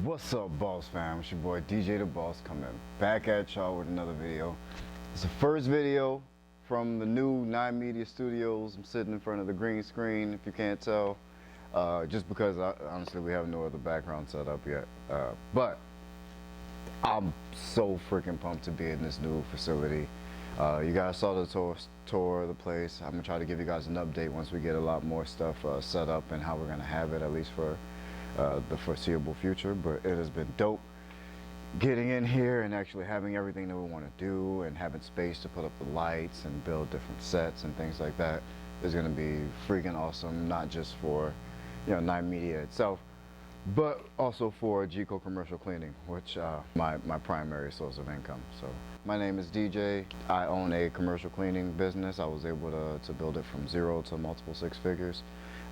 What's up, Boss Fam? It's your boy DJ the Boss coming back at y'all with another video. It's the first video from the new Nine Media Studios. I'm sitting in front of the green screen, if you can't tell, just because honestly we have no other background set up yet. But I'm so freaking pumped to be in this new facility. You guys saw the tour of the place. I'm gonna try to give you guys an update once we get a lot more stuff set up and how we're gonna have it, at least for the foreseeable future. But it has been dope getting in here and actually having everything that we want to do and having space to put up the lights and build different sets and things like that is going to be freaking awesome, not just for Nine Media itself, but also for GECO Commercial Cleaning, which my primary source of income. So my name is DJ. I own a commercial cleaning business. I was able to build it from zero to multiple six figures.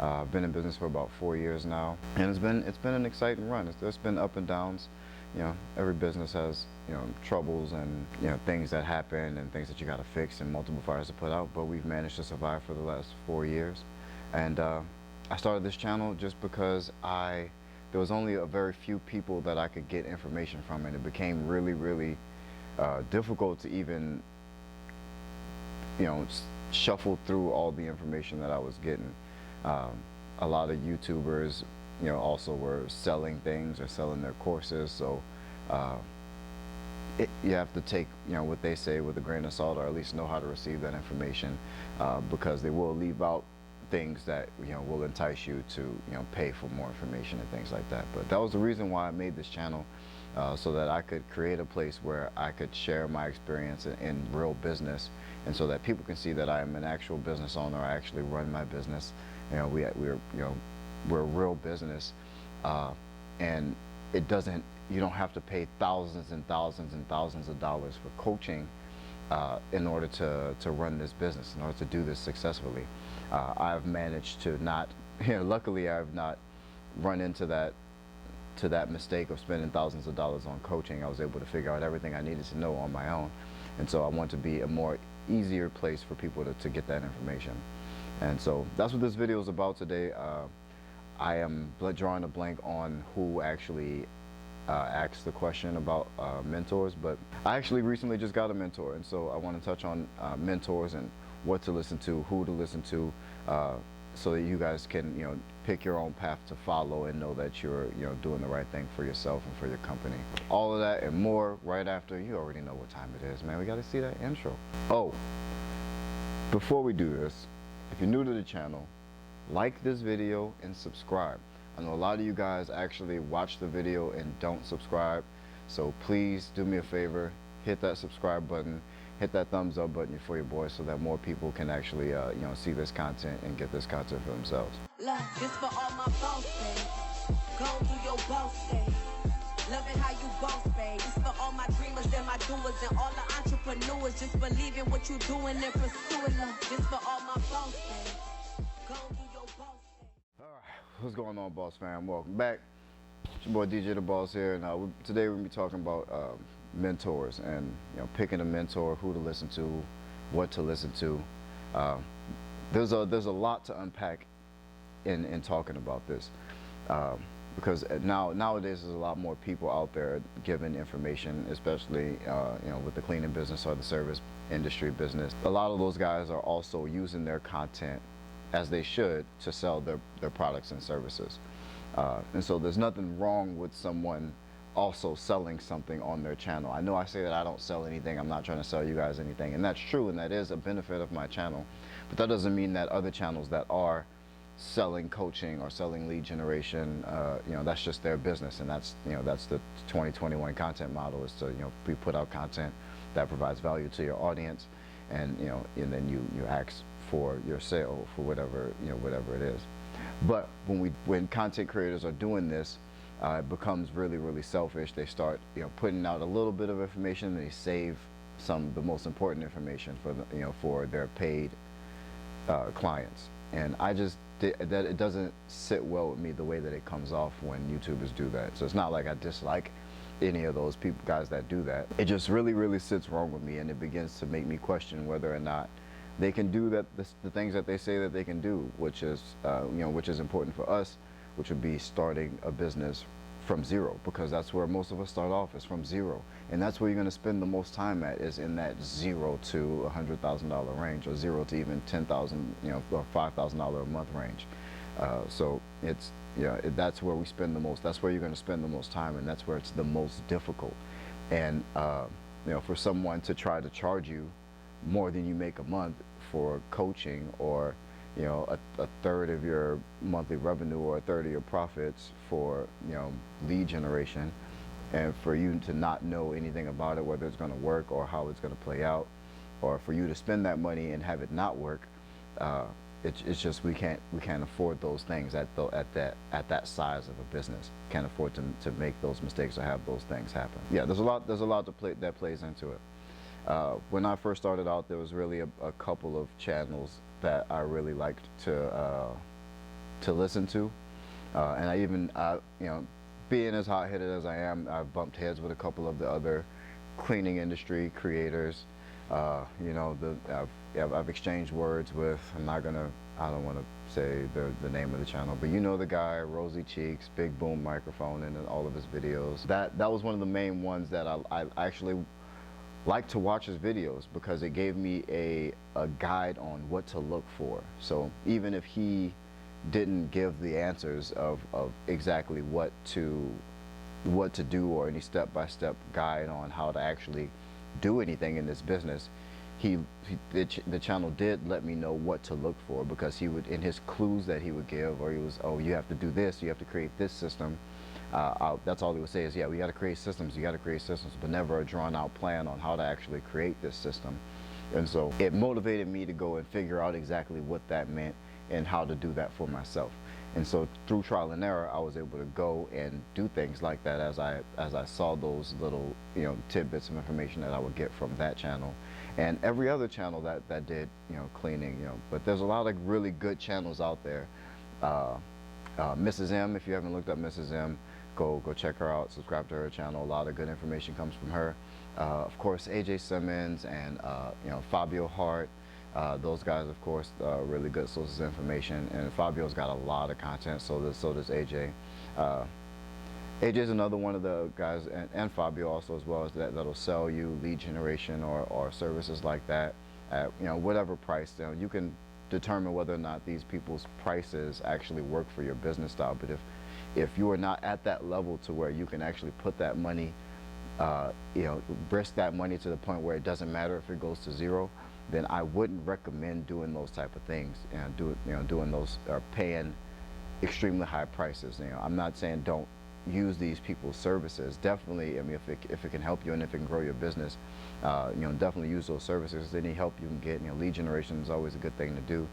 I've been in business for about 4 years now, and it's been an exciting run. There's been up and downs. Every business has troubles and things that happen and things that you got to fix and multiple fires to put out. But we've managed to survive for the last 4 years, and I started this channel just because there was only a very few people that I could get information from, and it became really difficult to even shuffle through all the information that I was getting. A lot of YouTubers also were selling things or selling their courses, so you have to take what they say with a grain of salt, or at least know how to receive that information, because they will leave out things that will entice you to pay for more information and things like that. But that was the reason why I made this channel, so that I could create a place where I could share my experience in real business, and so that people can see that I am an actual business owner. I actually run my business. We're a real business, and you don't have to pay thousands and thousands and thousands of dollars for coaching in order to run this business, in order to do this successfully. I've managed to not, luckily I've not run into that mistake of spending thousands of dollars on coaching. I was able to figure out everything I needed to know on my own, and so I want to be a more easier place for people to get that information. And so that's what this video is about today. I am drawing a blank on who actually asked the question about mentors, but I actually recently just got a mentor, and so I want to touch on mentors and what to listen to, who to listen to, so that you guys can pick your own path to follow and know that you're doing the right thing for yourself and for your company. All of that and more right after. You already know what time it is, man. We got to see that intro. Oh, before we do this, if you're new to the channel, like this video and subscribe. I know a lot of you guys actually watch the video and don't subscribe, so please do me a favor, hit that subscribe button, hit that thumbs up button for your boy, so that more people can actually see this content and get this content for themselves. Look, this for all my boss babes. Go do your boss thing. Loving how you boss, babe. This for all my dreamers and my doers and all the entrepreneurs. Just believe in what you're doing and pursuing them. This for all my boss babes. Go do your boss thing. All right, what's going on, Boss Fam? Welcome back. It's your boy DJ the Boss here, and today we're gonna be talking about mentors and picking a mentor, who to listen to, what to listen to. There's a lot to unpack in talking about this, because nowadays there's a lot more people out there giving information, especially with the cleaning business or the service industry business. A lot of those guys are also using their content, as they should, to sell their products and services, and so there's nothing wrong with someone also selling something on their channel. I know I say that I don't sell anything, I'm not trying to sell you guys anything, and that's true, and that is a benefit of my channel, but that doesn't mean that other channels that are selling coaching or selling lead generation, that's just their business, and that's the 2021 content model, is to we put out content that provides value to your audience, and and then you ask for your sale for whatever it is. But when content creators are doing this, it becomes really selfish. They start putting out a little bit of information, and they save the most important information for their paid clients. And that it doesn't sit well with me, the way that it comes off when YouTubers do that. So it's not like I dislike any of those guys that do that. It just really sits wrong with me, and it begins to make me question whether or not they can do the things that they say that they can do, which is important for us, which would be starting a business from zero, because that's where most of us start off, is from zero. And that's where you're going to spend the most time at, is in that $0 to $100,000 range, or 0 to even 10,000, or $5,000 a month range. So it's, that's where we spend the most. That's where you're going to spend the most time, and that's where it's the most difficult. And for someone to try to charge you more than you make a month for coaching, or a third of your monthly revenue or a third of your profits for lead generation, and for you to not know anything about it, whether it's going to work or how it's going to play out, or for you to spend that money and have it not work, it's just we can't afford those things at that size of a business. Can't afford to make those mistakes or have those things happen. Yeah, there's a lot that plays into it. When I first started out, there was really a couple of channels that I really liked to listen to, and I even being as hot-headed as I am, I've bumped heads with a couple of the other cleaning industry creators. I've exchanged words with, I don't want to say the name of the channel, but the guy, Rosy Cheeks, Big Boom Microphone, and in all of his videos. That was one of the main ones that I actually like to watch his videos, because it gave me a guide on what to look for. So even if he didn't give the answers of exactly what to do, or any step-by-step guide on how to actually do anything in this business, the channel did let me know what to look for, because he would, in his clues that he would give, or you have to do this, you have to create this system. That's all he would say is, we got to create systems, but never a drawn out plan on how to actually create this system. And so it motivated me to go and figure out exactly what that meant and how to do that for myself. And so through trial and error, I was able to go and do things like that as I saw those little tidbits of information that I would get from that channel, and every other channel that did cleaning. But there's a lot of really good channels out there. Mrs. M, if you haven't looked up Mrs. M, go check her out, subscribe to her channel. A lot of good information comes from her. Of course, AJ Simmons and Fabio Hart. Those guys, of course, really good sources of information, and Fabio's got a lot of content, so does AJ. AJ's another one of the guys, and Fabio also as well, that'll sell you lead generation or services like that at whatever price. You can determine whether or not these people's prices actually work for your business style. But if you are not at that level to where you can actually put that money, risk that money to the point where it doesn't matter if it goes to zero, then I wouldn't recommend doing those type of things, doing those or paying extremely high prices. I'm not saying don't use these people's services. Definitely, I mean, if it can help you and if it can grow your business, definitely use those services. Any help you can get, lead generation is always a good thing to do.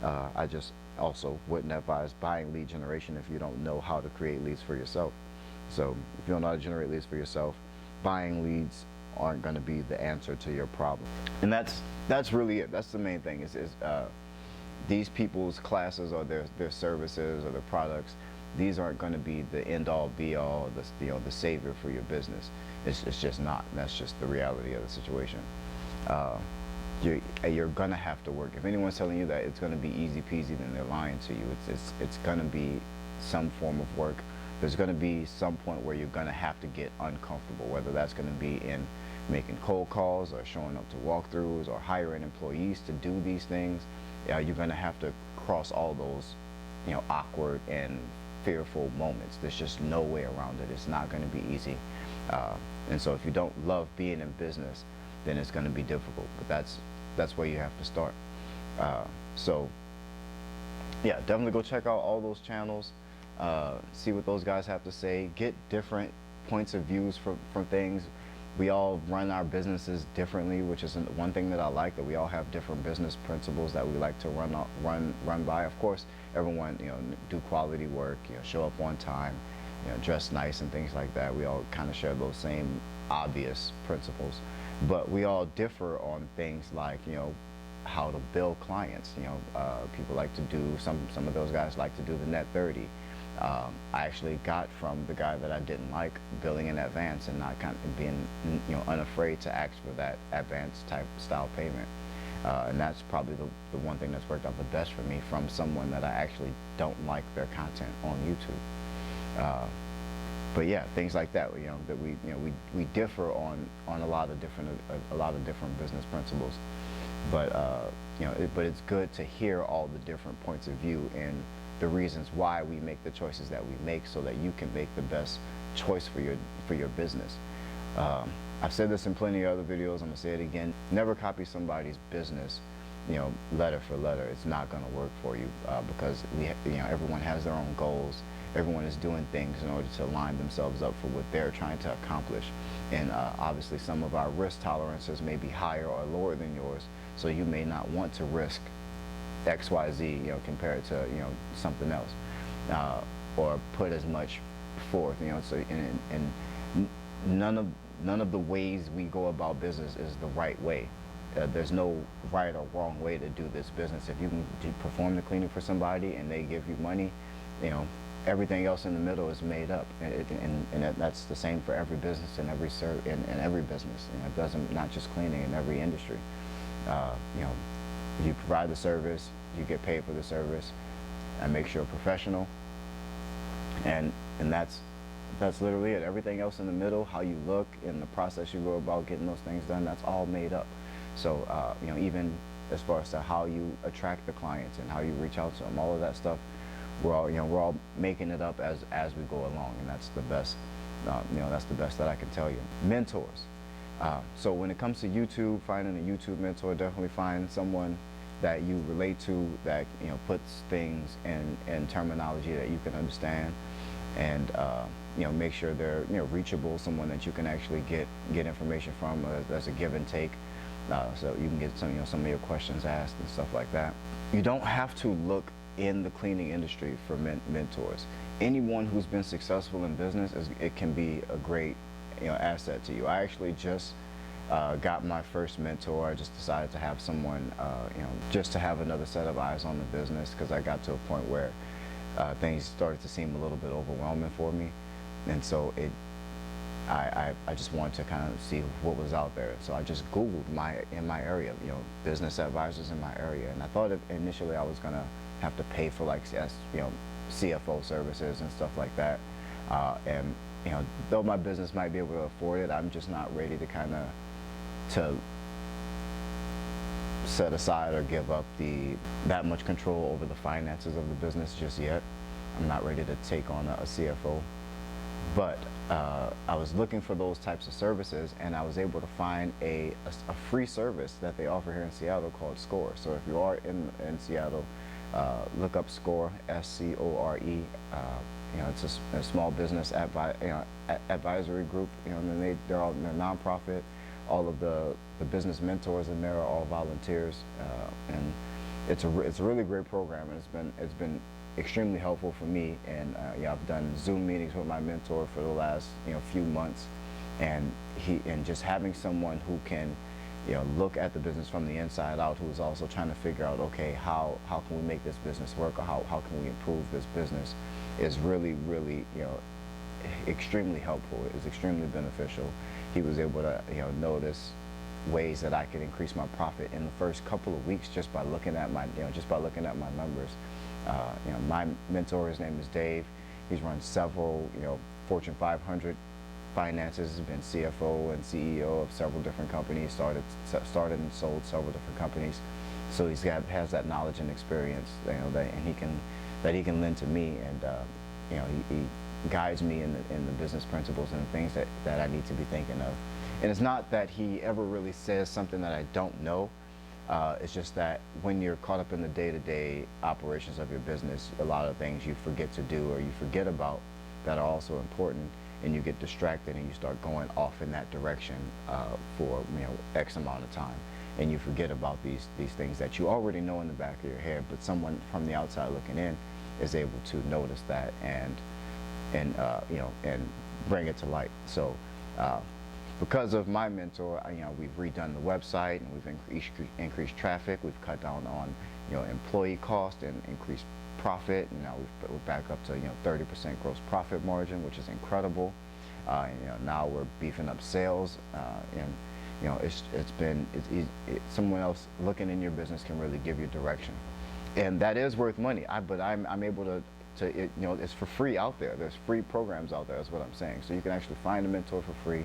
I just also wouldn't advise buying lead generation if you don't know how to create leads for yourself. So if you don't know how to generate leads for yourself, buying leads aren't going to be the answer to your problem. And that's really it. That's the main thing, is these people's classes or their services or their products, these aren't going to be the end-all be-all, the savior for your business. It's just not. That's just the reality of the situation. You're going to have to work. If anyone's telling you that it's going to be easy peasy, then they're lying to you. It's going to be some form of work. There's going to be some point where you're going to have to get uncomfortable, whether that's going to be in making cold calls or showing up to walkthroughs or hiring employees to do these things. You're going to have to cross all those, awkward and fearful moments. There's just no way around it. It's not going to be easy. And so if you don't love being in business, then it's going to be difficult. But that's where you have to start. So yeah, definitely go check out all those channels. See what those guys have to say. Get different points of views from things. We all run our businesses differently, which is one thing that I like, that we all have different business principles that we like to run by. Of course, everyone, do quality work, show up on time, dress nice and things like that. We all kind of share those same obvious principles, but we all differ on things like, how to bill clients. People like to do, some of those guys like to do the net 30. I actually got from the guy that I didn't like billing in advance and not kind of being, unafraid to ask for that advance type style payment. And that's probably the one thing that's worked out the best for me, from someone that I actually don't like their content on YouTube. But yeah, things like that. That we differ on a lot of different business principles. But but it's good to hear all the different points of view and the reasons why we make the choices that we make, so that you can make the best choice for your business. I've said this in plenty of other videos. I'm gonna say it again. Never copy somebody's business, letter for letter. It's not gonna work for you, because everyone has their own goals. Everyone is doing things in order to line themselves up for what they're trying to accomplish. And obviously some of our risk tolerances may be higher or lower than yours, so you may not want to risk XYZ, compared to, something else, or put as much forth, so, and none of the ways we go about business is the right way. There's no right or wrong way to do this business. If you can perform the cleaning for somebody and they give you money, everything else in the middle is made up, and that's the same for every business and in every business. It doesn't, not just cleaning, in every industry. You provide the service, you get paid for the service, and make sure professional, and that's literally it. Everything else in the middle, how you look and the process you go about getting those things done, that's all made up. So even as far as to how you attract the clients and how you reach out to them, all of that stuff, we're all making it up as we go along, and that's the best. That's the best that I can tell you. Mentors. So when it comes to YouTube, finding a YouTube mentor, definitely find someone that you relate to, that puts things in terminology that you can understand, and make sure they're reachable, someone that you can actually get information from. There's a give and take, so you can get some of your questions asked and stuff like that. You don't have to look in the cleaning industry for mentors. Anyone who's been successful in business, it can be a great asset to you. I actually just got my first mentor. I just decided to have someone, just to have another set of eyes on the business, because I got to a point where things started to seem a little bit overwhelming for me, and so I just wanted to kind of see what was out there. So I just Googled in my area, business advisors in my area, and I thought initially I was gonna have to pay for like CFO services and stuff like that, and though my business might be able to afford it, I'm just not ready to set aside or give up that much control over the finances of the business just yet. I'm not ready to take on a CFO, but I was looking for those types of services, and I was able to find a free service that they offer here in Seattle called SCORE. So if you are in Seattle, look up SCORE, SCORE. It's a small business advisory group. And they're nonprofit. All of the business mentors in there are all volunteers, and it's a really great program, and it's been extremely helpful for me. And I've done Zoom meetings with my mentor for the last few months, and just having someone who can look at the business from the inside out, who is also trying to figure out, okay, how can we make this business work, or how can we improve this business, is really extremely helpful. It's extremely beneficial. He was able to notice ways that I could increase my profit in the first couple of weeks just by looking at my numbers. My mentor, his name is Dave. He's run several Fortune 500 finances, has been CFO and CEO of several different companies, started and sold several different companies. So has that knowledge and experience that he can lend to me, and he guides me in the business principles and things that I need to be thinking of. And it's not that he ever really says something that I don't know. It's just that when you're caught up in the day-to-day operations of your business, a lot of things you forget to do or you forget about that are also important, and you get distracted and you start going off in that direction for X amount of time, and you forget about these things that you already know in the back of your head, but someone from the outside looking in is able to notice that and bring it to light. So because of my mentor, we've redone the website, and we've increased traffic. We've cut down on employee cost and increased profit. And now we're back up to 30% gross profit margin, which is incredible. Now we're beefing up sales, and someone else looking in your business can really give you direction, and that is worth money. But I'm able to it's for free out there. There's free programs out there. That's what I'm saying. So you can actually find a mentor for free.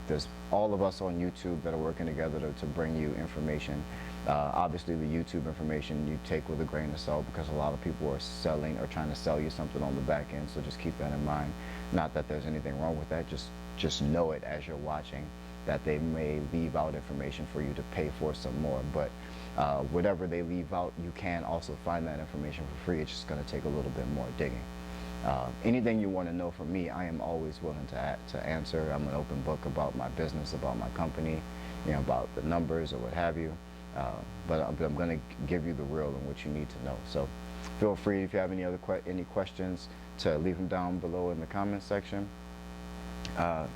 There's all of us on YouTube that are working together to bring you information. Obviously, the YouTube information you take with a grain of salt, because a lot of people are selling or trying to sell you something on the back end. So just keep that in mind. Not that there's anything wrong with that. Just know it as you're watching, that they may leave out information for you to pay for some more. But whatever they leave out, you can also find that information for free. It's just going to take a little bit more digging. Anything you want to know from me, I am always willing to answer. I'm an open book about my business, about my company, about the numbers or what have you. But I'm going to give you the real and what you need to know. So feel free, if you have any questions, to leave them down below in the comment section.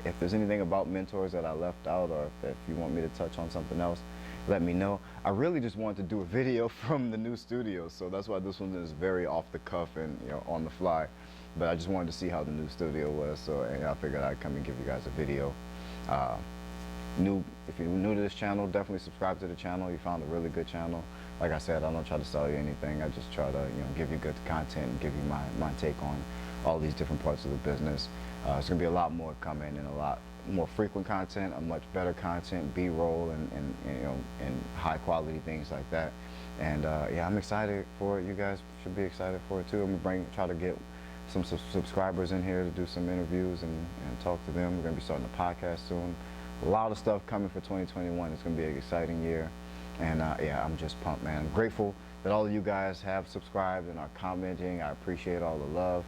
If there's anything about mentors that I left out, or if you want me to touch on something else, let me know. I really just wanted to do a video from the new studio, so that's why this one is very off the cuff and on the fly. But I just wanted to see how the new studio was, so I figured I'd come and give you guys a video. If you're new to this channel, definitely subscribe to the channel. You found a really good channel. Like I said, I don't try to sell you anything. I just try to give you good content and give you my take on all these different parts of the business. It's gonna be a lot more coming, and a lot more frequent content, a much better content, B-roll, and high quality things like that. And yeah, I'm excited for it. You guys should be excited for it too. I'm gonna try to get some subscribers in here to do some interviews and talk to them. We're gonna be starting a podcast soon. A lot of stuff coming for 2021. It's gonna be an exciting year. And yeah, I'm just pumped, man. I'm grateful that all of you guys have subscribed and are commenting. I appreciate all the love.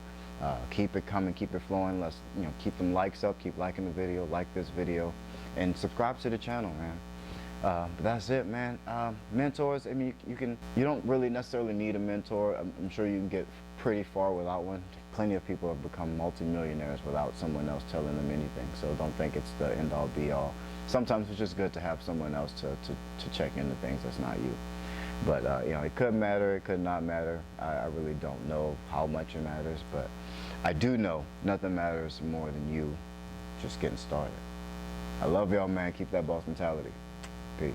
Keep it coming, keep it flowing. Let's keep them likes up, keep liking the video, like this video, and subscribe to the channel, man. But that's it, man. Mentors, I mean, you don't really necessarily need a mentor. I'm sure you can get pretty far without one. Plenty of people have become multimillionaires without someone else telling them anything. So don't think it's the end all be all. Sometimes it's just good to have someone else to check into things that's not you. But it could matter, it could not matter. I really don't know how much it matters, but I do know nothing matters more than you just getting started. I love y'all, man. Keep that boss mentality. Peace.